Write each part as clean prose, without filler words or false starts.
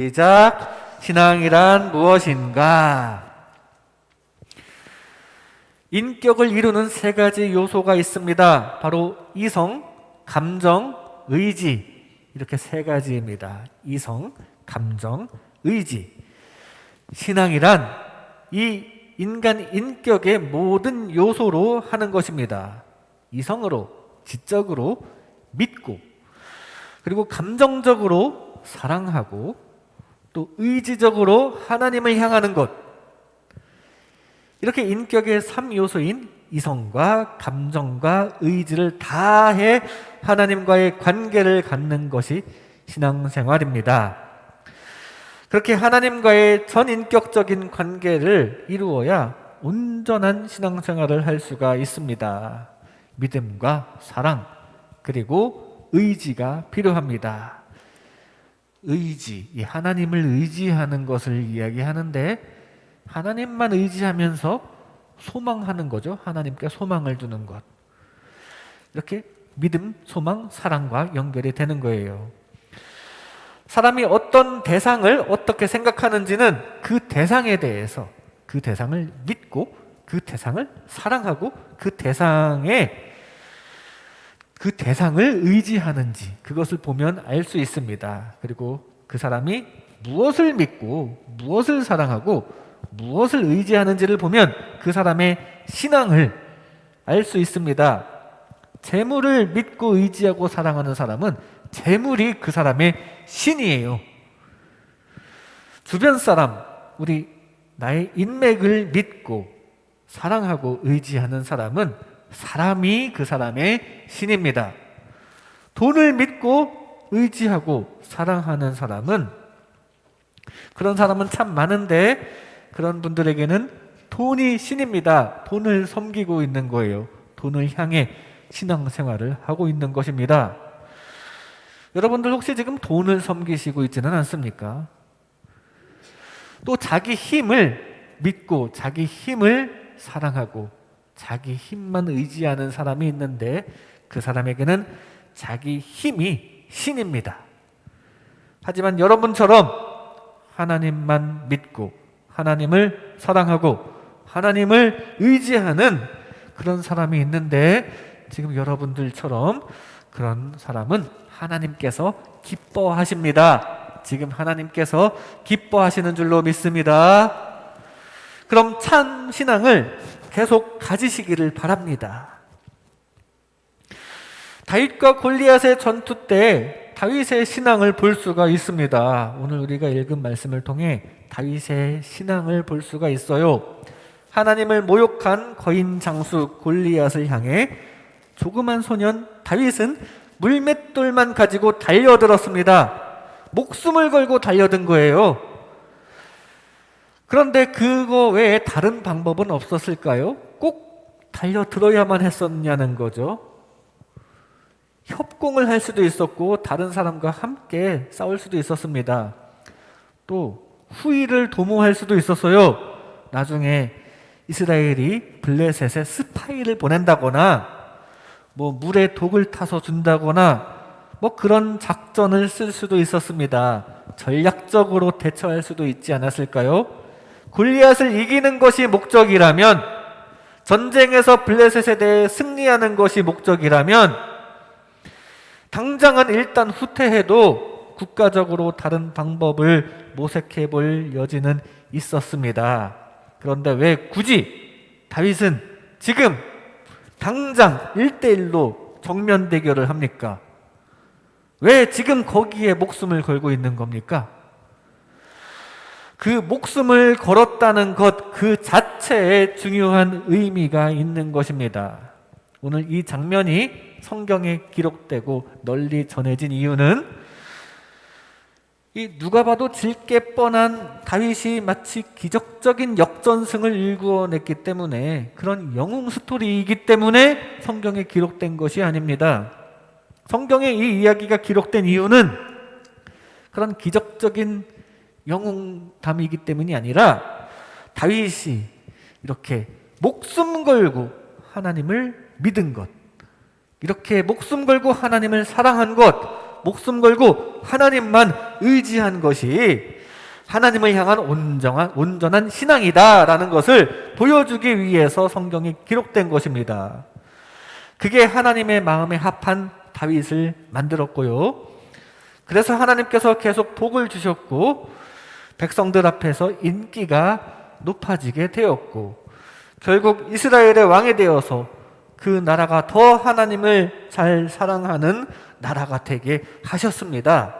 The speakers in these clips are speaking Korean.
시작. 신앙이란 무엇인가? 인격을 이루는 세 가지 요소가 있습니다. 바로 이성, 감정, 의지. 이렇게 세 가지입니다. 이성, 감정, 의지. 신앙이란 이 인간 인격의 모든 요소로 하는 것입니다. 이성으로, 지적으로 믿고, 그리고 감정적으로 사랑하고, 또 의지적으로 하나님을 향하는 것. 이렇게 인격의 3요소인 이성과 감정과 의지를 다해 하나님과의 관계를 갖는 것이 신앙생활입니다. 그렇게 하나님과의 전인격적인 관계를 이루어야 온전한 신앙생활을 할 수가 있습니다. 믿음과 사랑, 그리고 의지가 필요합니다. 의지, 이 하나님을 의지하는 것을 이야기하는데, 하나님만 의지하면서 소망하는 거죠. 하나님께 소망을 두는 것. 이렇게 믿음, 소망, 사랑과 연결이 되는 거예요. 사람이 어떤 대상을 어떻게 생각하는지는 그 대상에 대해서, 그 대상을 믿고, 그 대상을 사랑하고, 그 대상을 의지하는지 그것을 보면 알 수 있습니다. 그리고 그 사람이 무엇을 믿고 무엇을 사랑하고 무엇을 의지하는지를 보면 그 사람의 신앙을 알 수 있습니다. 재물을 믿고 의지하고 사랑하는 사람은 재물이 그 사람의 신이에요. 주변 사람, 나의 인맥을 믿고 사랑하고 의지하는 사람은 사람이 그 사람의 신입니다. 돈을 믿고 의지하고 사랑하는 사람은, 그런 사람은 참 많은데 그런 분들에게는 돈이 신입니다. 돈을 섬기고 있는 거예요. 돈을 향해 신앙생활을 하고 있는 것입니다. 여러분들 혹시 지금 돈을 섬기시고 있지는 않습니까? 또 자기 힘을 믿고 자기 힘을 사랑하고 자기 힘만 의지하는 사람이 있는데 그 사람에게는 자기 힘이 신입니다. 하지만 여러분처럼 하나님만 믿고 하나님을 사랑하고 하나님을 의지하는 그런 사람이 있는데, 지금 여러분들처럼 그런 사람은 하나님께서 기뻐하십니다. 지금 하나님께서 기뻐하시는 줄로 믿습니다. 그럼 참 신앙을 계속 가지시기를 바랍니다. 다윗과 골리앗의 전투 때 다윗의 신앙을 볼 수가 있습니다. 오늘 우리가 읽은 말씀을 통해 다윗의 신앙을 볼 수가 있어요. 하나님을 모욕한 거인 장수 골리앗을 향해 조그만 소년 다윗은 물맷돌만 가지고 달려들었습니다. 목숨을 걸고 달려든 거예요. 그런데 그거 외에 다른 방법은 없었을까요? 꼭 달려들어야만 했었냐는 거죠. 협공을 할 수도 있었고 다른 사람과 함께 싸울 수도 있었습니다. 또 후위를 도모할 수도 있었어요. 나중에 이스라엘이 블레셋에 스파이를 보낸다거나 물에 독을 타서 준다거나 그런 작전을 쓸 수도 있었습니다. 전략적으로 대처할 수도 있지 않았을까요? 골리앗을 이기는 것이 목적이라면, 전쟁에서 블레셋에 대해 승리하는 것이 목적이라면 당장은 일단 후퇴해도 국가적으로 다른 방법을 모색해 볼 여지는 있었습니다. 그런데 왜 굳이 다윗은 지금 당장 1대1로 정면 대결을 합니까? 왜 지금 거기에 목숨을 걸고 있는 겁니까? 그 목숨을 걸었다는 것 그 자체에 중요한 의미가 있는 것입니다. 오늘 이 장면이 성경에 기록되고 널리 전해진 이유는, 이 누가 봐도 질게 뻔한 다윗이 마치 기적적인 역전승을 일구어냈기 때문에, 그런 영웅 스토리이기 때문에 성경에 기록된 것이 아닙니다. 성경에 이 이야기가 기록된 이유는 그런 기적적인 영웅담이기 때문이 아니라, 다윗이 이렇게 목숨 걸고 하나님을 믿은 것, 이렇게 목숨 걸고 하나님을 사랑한 것, 목숨 걸고 하나님만 의지한 것이 하나님을 향한 온전한 신앙이다라는 것을 보여주기 위해서 성경이 기록된 것입니다. 그게 하나님의 마음에 합한 다윗을 만들었고요. 그래서 하나님께서 계속 복을 주셨고 백성들 앞에서 인기가 높아지게 되었고 결국 이스라엘의 왕이 되어서 그 나라가 더 하나님을 잘 사랑하는 나라가 되게 하셨습니다.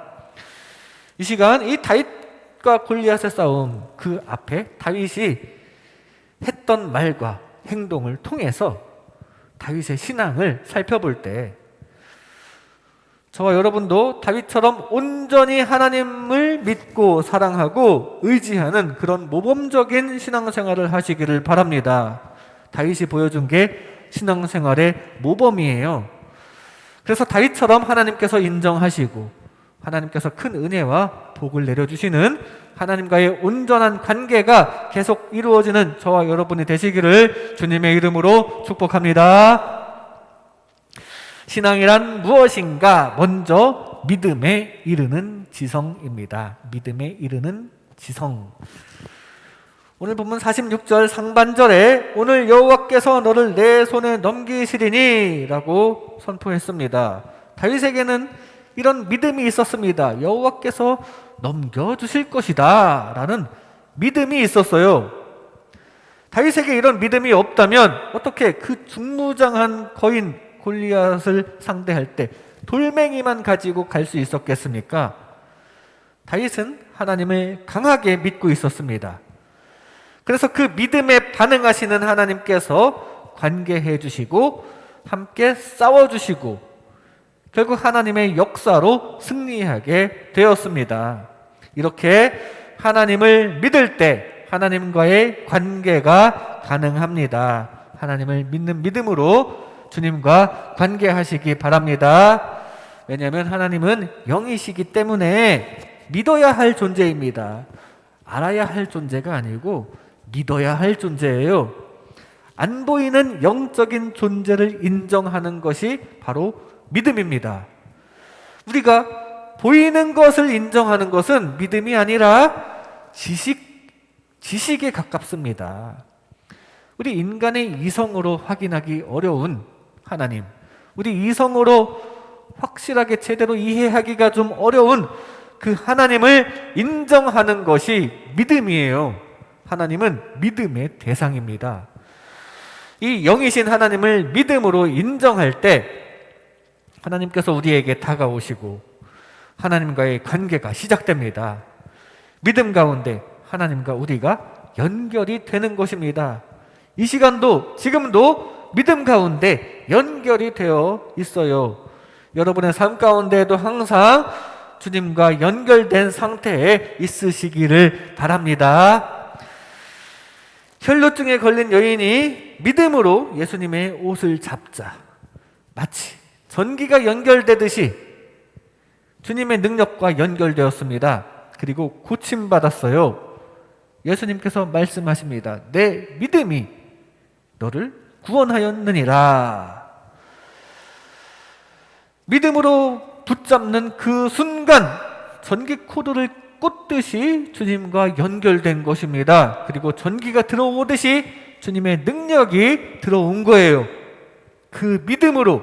이 시간 이 다윗과 골리앗의 싸움 그 앞에 다윗이 했던 말과 행동을 통해서 다윗의 신앙을 살펴볼 때 저와 여러분도 다윗처럼 온전히 하나님을 믿고 사랑하고 의지하는 그런 모범적인 신앙생활을 하시기를 바랍니다. 다윗이 보여준 게 신앙생활의 모범이에요. 그래서 다윗처럼 하나님께서 인정하시고 하나님께서 큰 은혜와 복을 내려주시는 하나님과의 온전한 관계가 계속 이루어지는 저와 여러분이 되시기를 주님의 이름으로 축복합니다. 신앙이란 무엇인가? 먼저 믿음에 이르는 지성입니다. 믿음에 이르는 지성. 오늘 본문 46절 상반절에 오늘 여호와께서 너를 내 손에 넘기시리니 라고 선포했습니다. 다윗에게는 이런 믿음이 있었습니다. 여호와께서 넘겨주실 것이다 라는 믿음이 있었어요. 다윗에게 이런 믿음이 없다면 어떻게 그 중무장한 거인 골리앗을 상대할 때 돌멩이만 가지고 갈 수 있었겠습니까? 다윗은 하나님을 강하게 믿고 있었습니다. 그래서 그 믿음에 반응하시는 하나님께서 관계해 주시고 함께 싸워 주시고 결국 하나님의 역사로 승리하게 되었습니다. 이렇게 하나님을 믿을 때 하나님과의 관계가 가능합니다. 하나님을 믿는 믿음으로 주님과 관계하시기 바랍니다. 왜냐하면 하나님은 영이시기 때문에 믿어야 할 존재입니다. 알아야 할 존재가 아니고 믿어야 할 존재예요. 안 보이는 영적인 존재를 인정하는 것이 바로 믿음입니다. 우리가 보이는 것을 인정하는 것은 믿음이 아니라 지식에 가깝습니다. 우리 인간의 이성으로 확인하기 어려운 하나님, 우리 이성으로 확실하게 제대로 이해하기가 좀 어려운 그 하나님을 인정하는 것이 믿음이에요. 하나님은 믿음의 대상입니다. 이 영이신 하나님을 믿음으로 인정할 때 하나님께서 우리에게 다가오시고 하나님과의 관계가 시작됩니다. 믿음 가운데 하나님과 우리가 연결이 되는 것입니다. 이 시간도 지금도 믿음 가운데 연결이 되어 있어요. 여러분의 삶 가운데에도 항상 주님과 연결된 상태에 있으시기를 바랍니다. 혈루증에 걸린 여인이 믿음으로 예수님의 옷을 잡자 마치 전기가 연결되듯이 주님의 능력과 연결되었습니다. 그리고 고침받았어요. 예수님께서 말씀하십니다. 내 믿음이 너를 구원하였느니라. 믿음으로 붙잡는 그 순간 전기 코드를 꽂듯이 주님과 연결된 것입니다. 그리고 전기가 들어오듯이 주님의 능력이 들어온 거예요. 그 믿음으로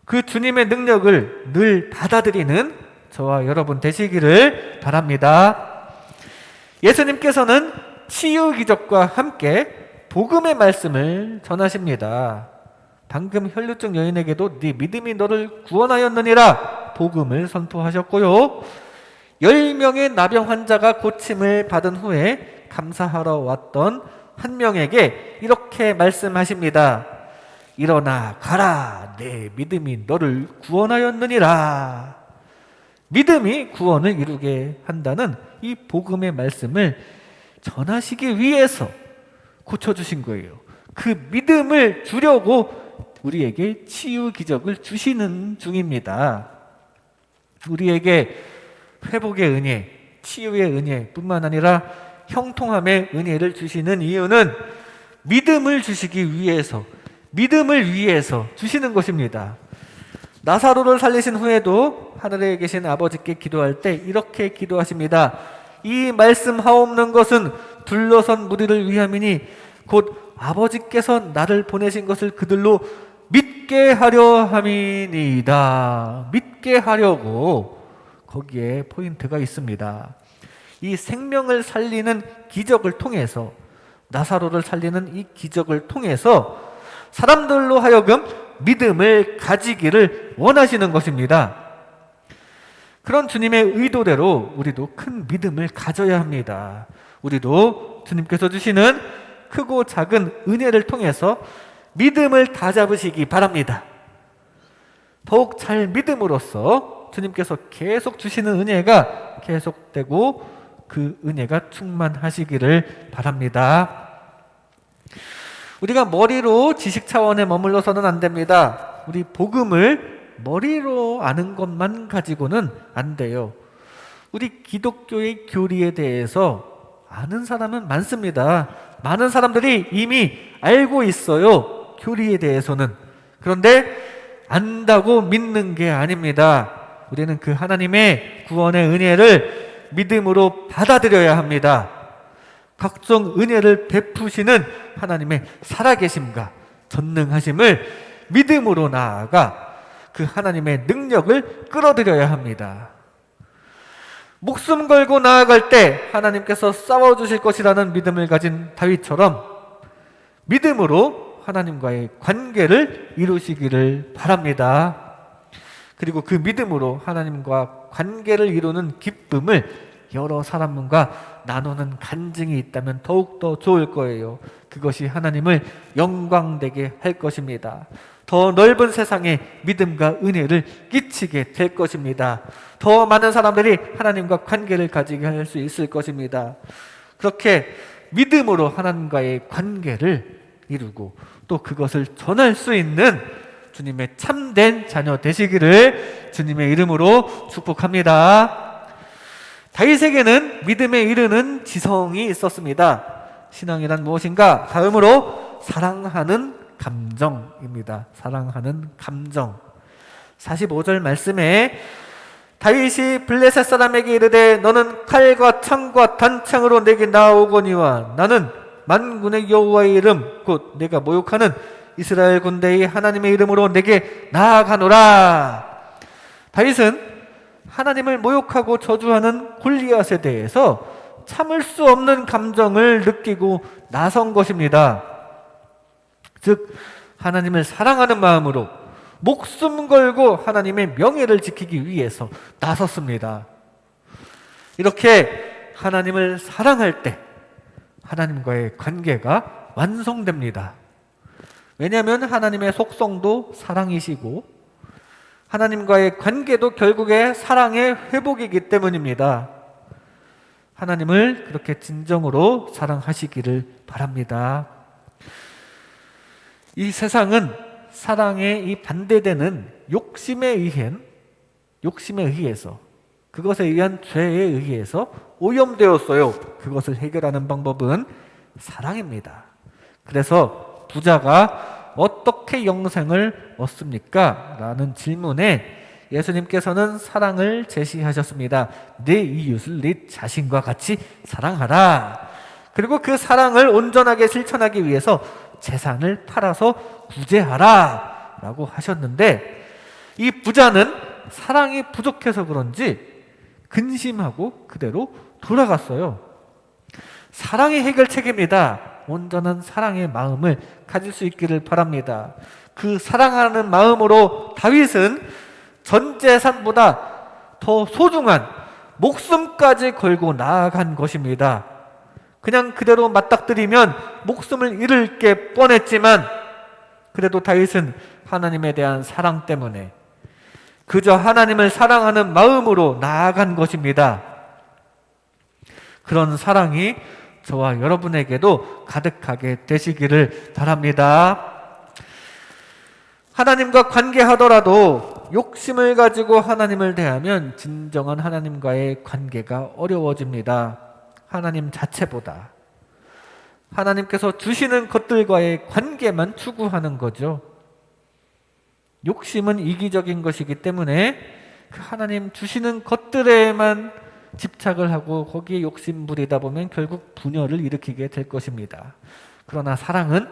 그 주님의 능력을 늘 받아들이는 저와 여러분 되시기를 바랍니다. 예수님께서는 치유 기적과 함께 복음의 말씀을 전하십니다. 방금 혈루증 여인에게도 네 믿음이 너를 구원하였느니라 복음을 선포하셨고요. 10명의 나병 환자가 고침을 받은 후에 감사하러 왔던 한 명에게 이렇게 말씀하십니다. 일어나 가라. 내 믿음이 너를 구원하였느니라. 믿음이 구원을 이루게 한다는 이 복음의 말씀을 전하시기 위해서 고쳐주신 거예요. 그 믿음을 주려고 우리에게 치유 기적을 주시는 중입니다. 우리에게 회복의 은혜, 치유의 은혜뿐만 아니라 형통함의 은혜를 주시는 이유는 믿음을 주시기 위해서, 믿음을 위해서 주시는 것입니다. 나사로를 살리신 후에도 하늘에 계신 아버지께 기도할 때 이렇게 기도하십니다. 이 말씀하옵는 것은 둘러선 무리를 위함이니 곧 아버지께서 나를 보내신 것을 그들로 믿게 하려 함이니이다. 믿게 하려고 거기에 포인트가 있습니다. 이 생명을 살리는 기적을 통해서, 나사로를 살리는 이 기적을 통해서 사람들로 하여금 믿음을 가지기를 원하시는 것입니다. 그런 주님의 의도대로 우리도 큰 믿음을 가져야 합니다. 우리도 주님께서 주시는 크고 작은 은혜를 통해서 믿음을 다잡으시기 바랍니다. 더욱 잘 믿음으로써 주님께서 계속 주시는 은혜가 계속되고 그 은혜가 충만하시기를 바랍니다. 우리가 머리로 지식 차원에 머물러서는 안 됩니다. 우리 복음을 머리로 아는 것만 가지고는 안 돼요. 우리 기독교의 교리에 대해서 아는 사람은 많습니다. 많은 사람들이 이미 알고 있어요. 교리에 대해서는. 그런데 안다고 믿는 게 아닙니다. 우리는 그 하나님의 구원의 은혜를 믿음으로 받아들여야 합니다. 각종 은혜를 베푸시는 하나님의 살아계심과 전능하심을 믿음으로 나아가 그 하나님의 능력을 끌어들여야 합니다. 목숨 걸고 나아갈 때 하나님께서 싸워주실 것이라는 믿음을 가진 다윗처럼 믿음으로 하나님과의 관계를 이루시기를 바랍니다. 그리고 그 믿음으로 하나님과 관계를 이루는 기쁨을 여러 사람과 나누는 간증이 있다면 더욱더 좋을 거예요. 그것이 하나님을 영광되게 할 것입니다. 더 넓은 세상에 믿음과 은혜를 끼치게 될 것입니다. 더 많은 사람들이 하나님과 관계를 가지게 할 수 있을 것입니다. 그렇게 믿음으로 하나님과의 관계를 이루고 또 그것을 전할 수 있는 주님의 참된 자녀 되시기를 주님의 이름으로 축복합니다. 다윗에게는 믿음에 이르는 지성이 있었습니다. 신앙이란 무엇인가? 다음으로 사랑하는 감정입니다. 사랑하는 감정. 45절 말씀에 다윗이 블레셋 사람에게 이르되 너는 칼과 창과 단창으로 내게 나오거니와 나는 만군의 여호와의 이름 곧 내가 모욕하는 이스라엘 군대의 하나님의 이름으로 내게 나아가노라. 다윗은 하나님을 모욕하고 저주하는 골리앗에 대해서 참을 수 없는 감정을 느끼고 나선 것입니다. 즉 하나님을 사랑하는 마음으로 목숨 걸고 하나님의 명예를 지키기 위해서 나섰습니다. 이렇게 하나님을 사랑할 때 하나님과의 관계가 완성됩니다. 왜냐하면 하나님의 속성도 사랑이시고 하나님과의 관계도 결국에 사랑의 회복이기 때문입니다. 하나님을 그렇게 진정으로 사랑하시기를 바랍니다. 이 세상은 사랑에 이 반대되는 욕심에 의해서 그것에 의한 죄에 의해서 오염되었어요. 그것을 해결하는 방법은 사랑입니다. 그래서 부자가 어떻게 영생을 얻습니까? 라는 질문에 예수님께서는 사랑을 제시하셨습니다. 네 이웃을 네 자신과 같이 사랑하라. 그리고 그 사랑을 온전하게 실천하기 위해서 재산을 팔아서 구제하라 라고 하셨는데 이 부자는 사랑이 부족해서 그런지 근심하고 그대로 돌아갔어요. 사랑이 해결책입니다. 온전한 사랑의 마음을 가질 수 있기를 바랍니다. 그 사랑하는 마음으로 다윗은 전 재산보다 더 소중한 목숨까지 걸고 나아간 것입니다. 그냥 그대로 맞닥뜨리면 목숨을 잃을 게 뻔했지만 그래도 다윗은 하나님에 대한 사랑 때문에 그저 하나님을 사랑하는 마음으로 나아간 것입니다. 그런 사랑이 저와 여러분에게도 가득하게 되시기를 바랍니다. 하나님과 관계하더라도 욕심을 가지고 하나님을 대하면 진정한 하나님과의 관계가 어려워집니다. 하나님 자체보다 하나님께서 주시는 것들과의 관계만 추구하는 거죠. 욕심은 이기적인 것이기 때문에 그 하나님 주시는 것들에만 집착을 하고 거기에 욕심 부리다 보면 결국 분열을 일으키게 될 것입니다. 그러나 사랑은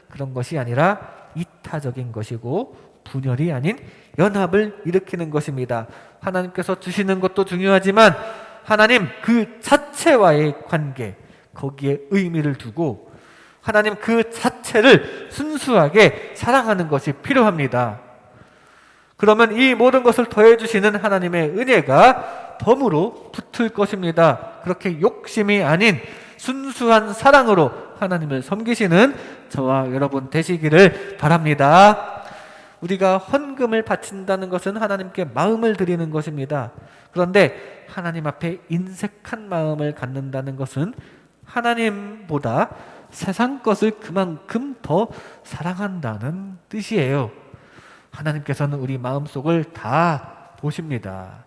그런 것이 아니라 이타적인 것이고 분열이 아닌 연합을 일으키는 것입니다. 하나님께서 주시는 것도 중요하지만 하나님 그 자체와의 관계, 거기에 의미를 두고 하나님 그 자체를 순수하게 사랑하는 것이 필요합니다. 그러면 이 모든 것을 더해주시는 하나님의 은혜가 덤으로 붙을 것입니다. 그렇게 욕심이 아닌 순수한 사랑으로 하나님을 섬기시는 저와 여러분 되시기를 바랍니다. 우리가 헌금을 바친다는 것은 하나님께 마음을 드리는 것입니다. 그런데 하나님 앞에 인색한 마음을 갖는다는 것은 하나님보다 세상 것을 그만큼 더 사랑한다는 뜻이에요. 하나님께서는 우리 마음속을 다 보십니다.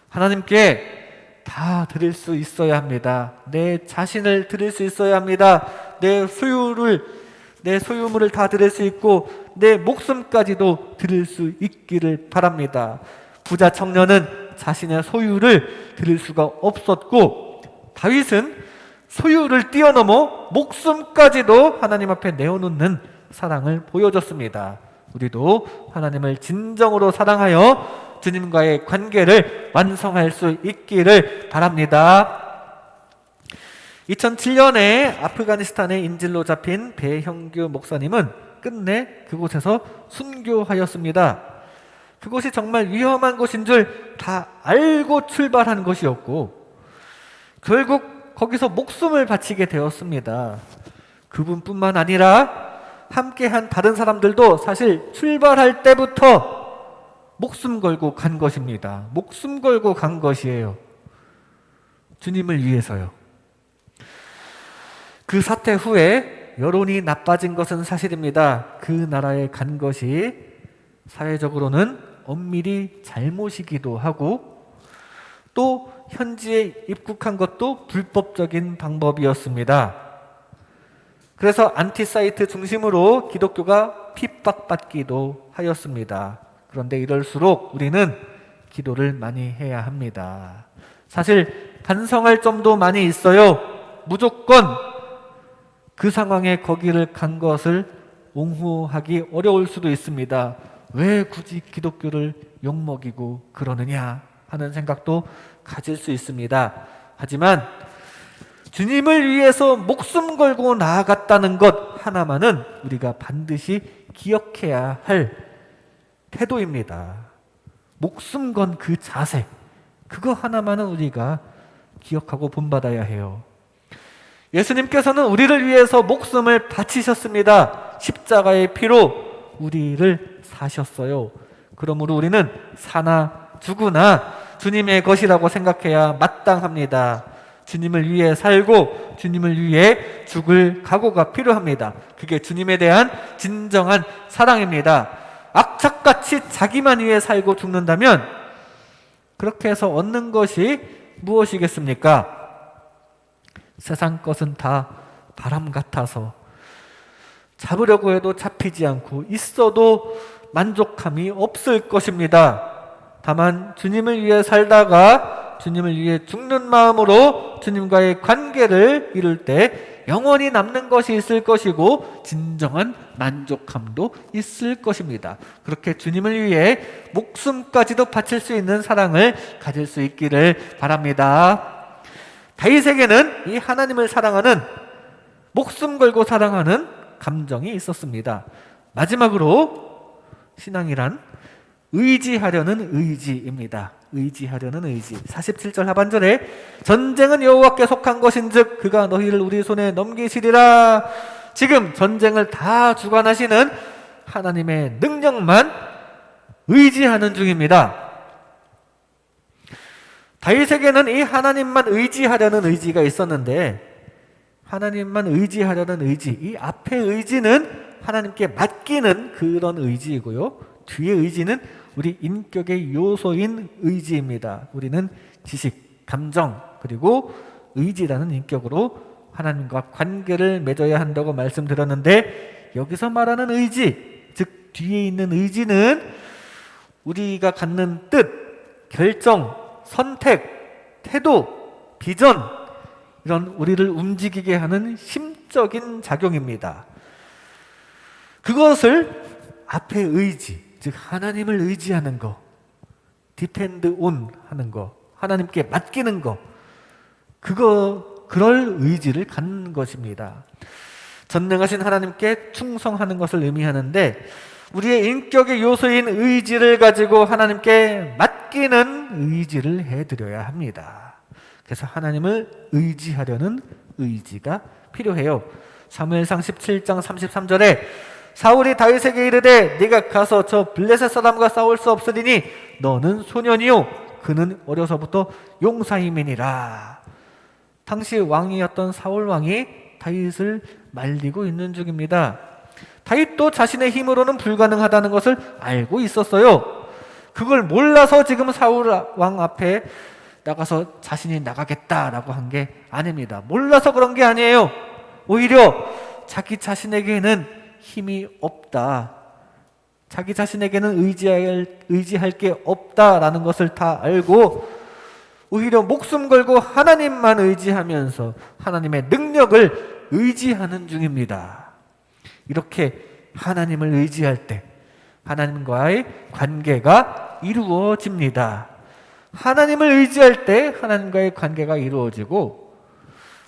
하나님께 다 드릴 수 있어야 합니다. 내 자신을 드릴 수 있어야 합니다. 내 소유물을 다 드릴 수 있고 내 목숨까지도 드릴 수 있기를 바랍니다. 부자 청년은 자신의 소유를 드릴 수가 없었고 다윗은 소유를 뛰어넘어 목숨까지도 하나님 앞에 내어놓는 사랑을 보여줬습니다. 우리도 하나님을 진정으로 사랑하여 주님과의 관계를 완성할 수 있기를 바랍니다. 2007년에 아프가니스탄의 인질로 잡힌 배형규 목사님은 끝내 그곳에서 순교하였습니다. 그곳이 정말 위험한 곳인 줄 다 알고 출발한 것이었고 결국 거기서 목숨을 바치게 되었습니다. 그분뿐만 아니라 함께한 다른 사람들도 사실 출발할 때부터 목숨 걸고 간 것입니다. 목숨 걸고 간 것이에요. 주님을 위해서요. 그 사태 후에 여론이 나빠진 것은 사실입니다. 그 나라에 간 것이 사회적으로는 엄밀히 잘못이기도 하고 또 현지에 입국한 것도 불법적인 방법이었습니다. 그래서 안티사이트 중심으로 기독교가 핍박받기도 하였습니다. 그런데 이럴수록 우리는 기도를 많이 해야 합니다. 사실 반성할 점도 많이 있어요. 무조건 그 상황에 거기를 간 것을 옹호하기 어려울 수도 있습니다. 왜 굳이 기독교를 욕먹이고 그러느냐 하는 생각도 가질 수 있습니다. 하지만 주님을 위해서 목숨 걸고 나아갔다는 것 하나만은 우리가 반드시 기억해야 할 태도입니다. 목숨 건 그 자세, 그거 하나만은 우리가 기억하고 본받아야 해요. 예수님께서는 우리를 위해서 목숨을 바치셨습니다. 십자가의 피로 우리를 사셨어요. 그러므로 우리는 사나 죽으나 주님의 것이라고 생각해야 마땅합니다. 주님을 위해 살고 주님을 위해 죽을 각오가 필요합니다. 그게 주님에 대한 진정한 사랑입니다. 악착같이 자기만 위해 살고 죽는다면 그렇게 해서 얻는 것이 무엇이겠습니까? 세상 것은 다 바람 같아서 잡으려고 해도 잡히지 않고 있어도 만족함이 없을 것입니다. 다만 주님을 위해 살다가 주님을 위해 죽는 마음으로 주님과의 관계를 이룰 때 영원히 남는 것이 있을 것이고 진정한 만족함도 있을 것입니다. 그렇게 주님을 위해 목숨까지도 바칠 수 있는 사랑을 가질 수 있기를 바랍니다. 다윗에게는 이 하나님을 사랑하는, 목숨 걸고 사랑하는 감정이 있었습니다. 마지막으로 신앙이란 의지하려는 의지입니다. 의지하려는 의지. 47절 하반절에 전쟁은 여호와께 속한 것인즉 그가 너희를 우리 손에 넘기시리라. 지금 전쟁을 다 주관하시는 하나님의 능력만 의지하는 중입니다. 다윗에게는 이 하나님만 의지하려는 의지가 있었는데 하나님만 의지하려는 의지, 이 앞의 의지는 하나님께 맡기는 그런 의지이고요. 뒤의 의지는 우리 인격의 요소인 의지입니다. 우리는 지식, 감정, 그리고 의지라는 인격으로 하나님과 관계를 맺어야 한다고 말씀드렸는데 여기서 말하는 의지, 즉 뒤에 있는 의지는 우리가 갖는 뜻, 결정, 선택, 태도, 비전, 이런 우리를 움직이게 하는 심적인 작용입니다. 그것을 앞에 의지, 즉 하나님을 의지하는 거, 디펜드 온 하는 거, 하나님께 맡기는 거, 그럴 의지를 갖는 것입니다. 전능하신 하나님께 충성하는 것을 의미하는데, 우리의 인격의 요소인 의지를 가지고 하나님께 맡기는 의지를 해드려야 합니다. 그래서 하나님을 의지하려는 의지가 필요해요. 사무엘상 17장 33절에 사울이 다윗에게 이르되 네가 가서 저 블레셋 사람과 싸울 수 없으리니 너는 소년이요 그는 어려서부터 용사임이니라. 당시 왕이었던 사울 왕이 다윗을 말리고 있는 중입니다. 다윗도 자신의 힘으로는 불가능하다는 것을 알고 있었어요. 그걸 몰라서 지금 사울 왕 앞에 나가서 자신이 나가겠다라고 한 게 아닙니다. 몰라서 그런 게 아니에요. 오히려 자기 자신에게는 힘이 없다, 자기 자신에게는 의지할 게 없다라는 것을 다 알고 오히려 목숨 걸고 하나님만 의지하면서 하나님의 능력을 의지하는 중입니다. 이렇게 하나님을 의지할 때 하나님과의 관계가 이루어집니다. 하나님을 의지할 때 하나님과의 관계가 이루어지고,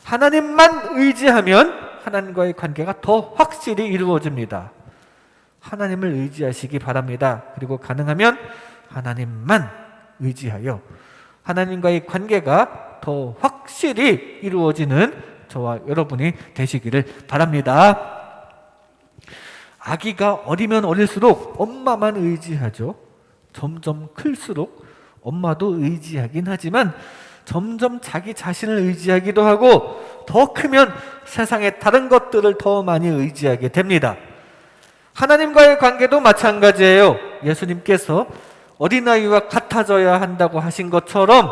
하나님만 의지하면 하나님과의 관계가 더 확실히 이루어집니다. 하나님을 의지하시기 바랍니다. 그리고 가능하면 하나님만 의지하여 하나님과의 관계가 더 확실히 이루어지는 저와 여러분이 되시기를 바랍니다. 아기가 어리면 어릴수록 엄마만 의지하죠. 점점 클수록 엄마도 의지하긴 하지만 점점 자기 자신을 의지하기도 하고, 더 크면 세상의 다른 것들을 더 많이 의지하게 됩니다. 하나님과의 관계도 마찬가지예요. 예수님께서 어린아이와 같아져야 한다고 하신 것처럼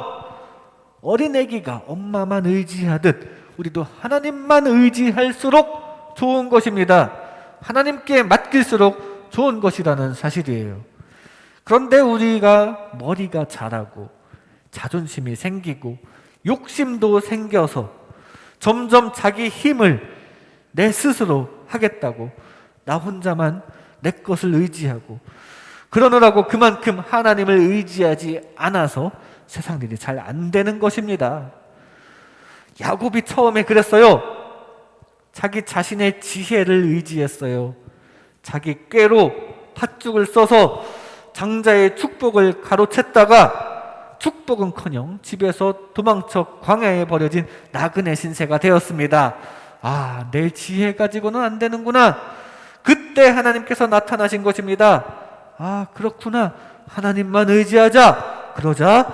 어린애기가 엄마만 의지하듯 우리도 하나님만 의지할수록 좋은 것입니다. 하나님께 맡길수록 좋은 것이라는 사실이에요. 그런데 우리가 머리가 자라고 자존심이 생기고 욕심도 생겨서 점점 자기 힘을 내 스스로 하겠다고 나 혼자만 내 것을 의지하고 그러느라고 그만큼 하나님을 의지하지 않아서 세상 일이 잘 안 되는 것입니다. 야곱이 처음에 그랬어요. 자기 자신의 지혜를 의지했어요. 자기 꾀로 팥죽을 써서 장자의 축복을 가로챘다가 축복은커녕 집에서 도망쳐 광야에 버려진 나그네 신세가 되었습니다. 아, 내 지혜 가지고는 안 되는구나. 그때 하나님께서 나타나신 것입니다. 아, 그렇구나. 하나님만 의지하자. 그러자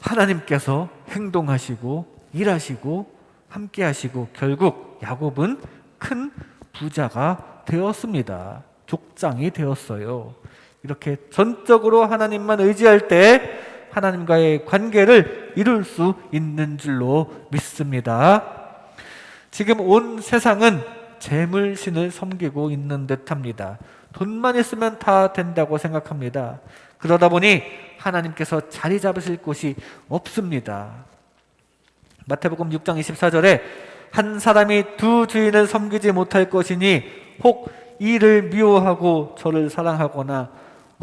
하나님께서 행동하시고 일하시고 함께 하시고 결국 야곱은 큰 부자가 되었습니다. 족장이 되었어요. 이렇게 전적으로 하나님만 의지할 때 하나님과의 관계를 이룰 수 있는 줄로 믿습니다. 지금 온 세상은 재물신을 섬기고 있는 듯합니다. 돈만 있으면 다 된다고 생각합니다. 그러다 보니 하나님께서 자리 잡으실 곳이 없습니다. 마태복음 6장 24절에 한 사람이 두 주인을 섬기지 못할 것이니 혹 이를 미워하고 저를 사랑하거나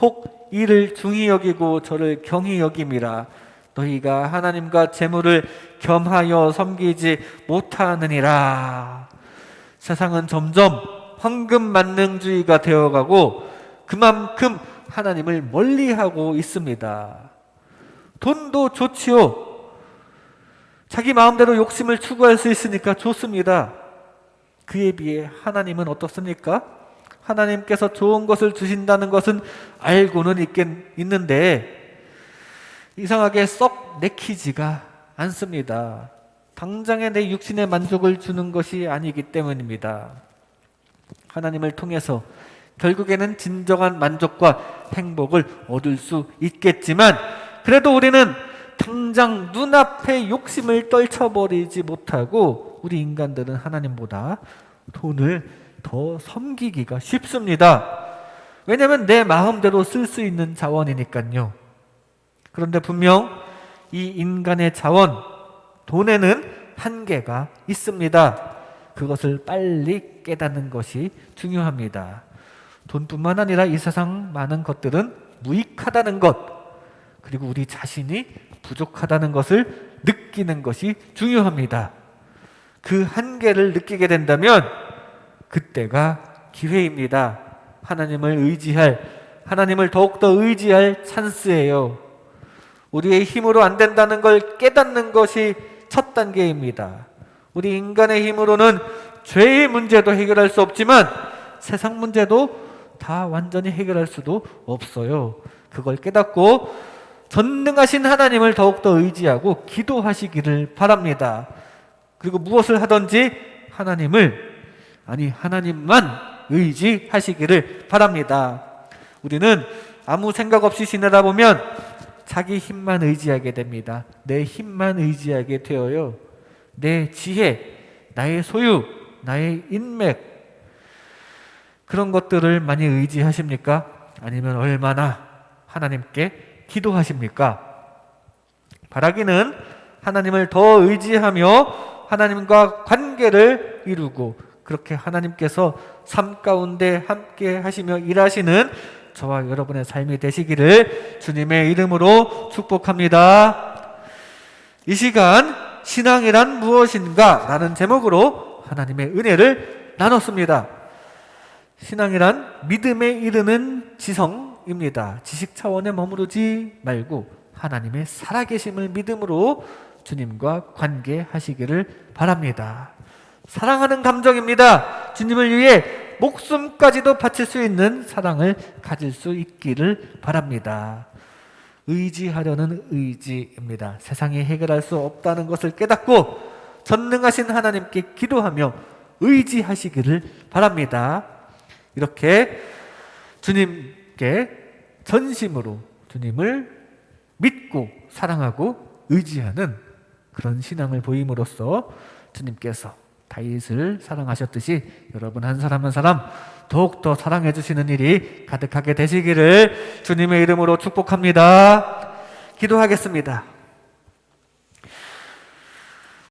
혹 이를 중히 여기고 저를 경히 여김이라. 너희가 하나님과 재물을 겸하여 섬기지 못하느니라. 세상은 점점 황금 만능주의가 되어가고 그만큼 하나님을 멀리하고 있습니다. 돈도 좋지요. 자기 마음대로 욕심을 추구할 수 있으니까 좋습니다. 그에 비해 하나님은 어떻습니까? 하나님께서 좋은 것을 주신다는 것은 알고는 있는데 이상하게 썩 내키지가 않습니다. 당장에 내 육신의 만족을 주는 것이 아니기 때문입니다. 하나님을 통해서 결국에는 진정한 만족과 행복을 얻을 수 있겠지만 그래도 우리는 당장 눈앞에 욕심을 떨쳐버리지 못하고 우리 인간들은 하나님보다 돈을 더 섬기기가 쉽습니다. 왜냐하면 내 마음대로 쓸 수 있는 자원이니까요. 그런데 분명 이 인간의 자원, 돈에는 한계가 있습니다. 그것을 빨리 깨닫는 것이 중요합니다. 돈뿐만 아니라 이 세상 많은 것들은 무익하다는 것, 그리고 우리 자신이 부족하다는 것을 느끼는 것이 중요합니다. 그 한계를 느끼게 된다면 그때가 기회입니다. 하나님을 더욱더 의지할 찬스예요. 우리의 힘으로 안 된다는 걸 깨닫는 것이 첫 단계입니다. 우리 인간의 힘으로는 죄의 문제도 해결할 수 없지만 세상 문제도 다 완전히 해결할 수도 없어요. 그걸 깨닫고 전능하신 하나님을 더욱더 의지하고 기도하시기를 바랍니다. 그리고 무엇을 하든지 하나님만 의지하시기를 바랍니다. 우리는 아무 생각 없이 지내다 보면 자기 힘만 의지하게 됩니다. 내 힘만 의지하게 되어요. 내 지혜, 나의 소유, 나의 인맥, 그런 것들을 많이 의지하십니까? 아니면 얼마나 하나님께 기도하십니까? 바라기는 하나님을 더 의지하며 하나님과 관계를 이루고 그렇게 하나님께서 삶 가운데 함께 하시며 일하시는 저와 여러분의 삶이 되시기를 주님의 이름으로 축복합니다. 이 시간 신앙이란 무엇인가? 라는 제목으로 하나님의 은혜를 나눴습니다. 신앙이란 믿음에 이르는 지성입니다. 지식 차원에 머무르지 말고 하나님의 살아계심을 믿음으로 주님과 관계하시기를 바랍니다. 사랑하는 감정입니다. 주님을 위해 목숨까지도 바칠 수 있는 사랑을 가질 수 있기를 바랍니다. 의지하려는 의지입니다. 세상이 해결할 수 없다는 것을 깨닫고 전능하신 하나님께 기도하며 의지하시기를 바랍니다. 이렇게 주님께 전심으로 주님을 믿고 사랑하고 의지하는 그런 신앙을 보임으로써 주님께서 다윗을 사랑하셨듯이 여러분 한 사람 한 사람 더욱더 사랑해 주시는 일이 가득하게 되시기를 주님의 이름으로 축복합니다. 기도하겠습니다.